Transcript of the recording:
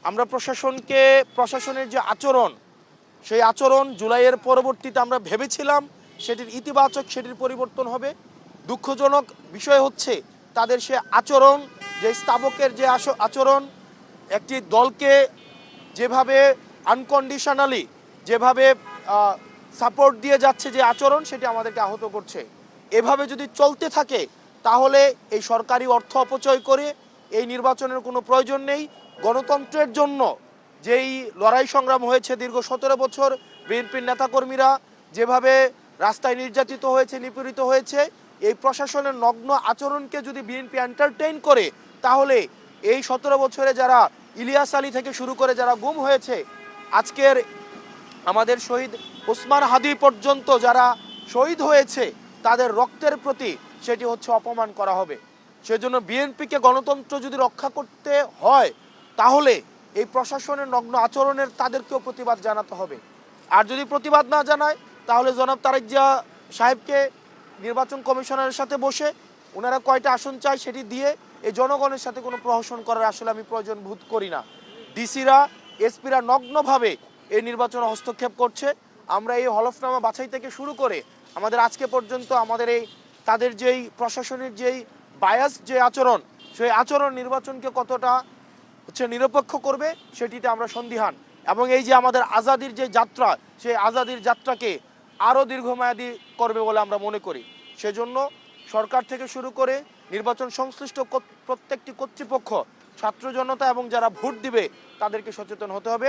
আমরা প্রশাসনের যে আচরণ, সেই আচরণ জুলাইয়ের পরবর্তীতে আমরা ভেবেছিলাম সেটির ইতিবাচক, সেটির পরিবর্তন হবে। দুঃখজনক বিষয় হচ্ছে তাদের সে আচরণ, যে স্থাবকের যে আচরণ, একটি দলকে যেভাবে আনকন্ডিশনালি যেভাবে সাপোর্ট দিয়ে যাচ্ছে যে আচরণ, সেটি আমাদেরকে আহত করছে। এভাবে যদি চলতে থাকে তাহলে এই সরকারি অর্থ অপচয় করে এই নির্বাচনের কোনো প্রয়োজন নেই। গণতন্ত্রের জন্য যেই লড়াই সংগ্রাম হয়েছে দীর্ঘ 17 বছর, বিএনপির নেতাকর্মীরা যেভাবে রাস্তায় নির্যাতিত হয়েছে, নিপীড়িত হয়েছে, এই প্রশাসনের নগ্ন আচরণকে যদি বিএনপি এন্টারটেইন করে তাহলে এই 17 বছরে যারা ইলিয়াস আলী থেকে শুরু করে যারা গুম হয়েছে, আজকের আমাদের শহীদ ওসমান হাদি পর্যন্ত যারা শহীদ হয়েছে, তাদের রক্তের প্রতি সেটি হচ্ছে অপমান করা হবে। সেজন্য বিএনপিকে গণতন্ত্র যদি রক্ষা করতে হয় তাহলে এই প্রশাসনের নগ্ন আচরণের তাদেরকেও প্রতিবাদ জানাতে হবে। আর যদি প্রতিবাদ না জানায় তাহলে জনাব তারেক জিয়া সাহেবকে নির্বাচন কমিশনারের সাথে বসে ওনারা কয়টা আসন চায় সেটি দিয়ে এই জনগণের সাথে কোনো প্রহসন করার আসলে আমি প্রয়োজন বোধ করি না। ডিসিরা, এসপিরা নগ্নভাবে এই নির্বাচনে হস্তক্ষেপ করছে। আমরা এই হলফনামা বাছাই থেকে শুরু করে আমাদের আজকে পর্যন্ত আমাদের এই তাদের যেই প্রশাসনের যেই বায়াস যে আচরণ, সেই আচরণ নির্বাচনকে কতটা নিরপেক্ষ করবে সেটিতে আমরা সন্দিহান। এবং এই যে আমাদের আজাদির যে যাত্রা, সেই আজাদির যাত্রাকে আরও দীর্ঘমেয়াদী করবে বলে আমরা মনে করি। সেজন্য সরকার থেকে শুরু করে নির্বাচন সংশ্লিষ্ট প্রত্যেকটি কর্তৃপক্ষ, ছাত্র জনতা এবং যারা ভোট দিবে তাদেরকে সচেতন হতে হবে।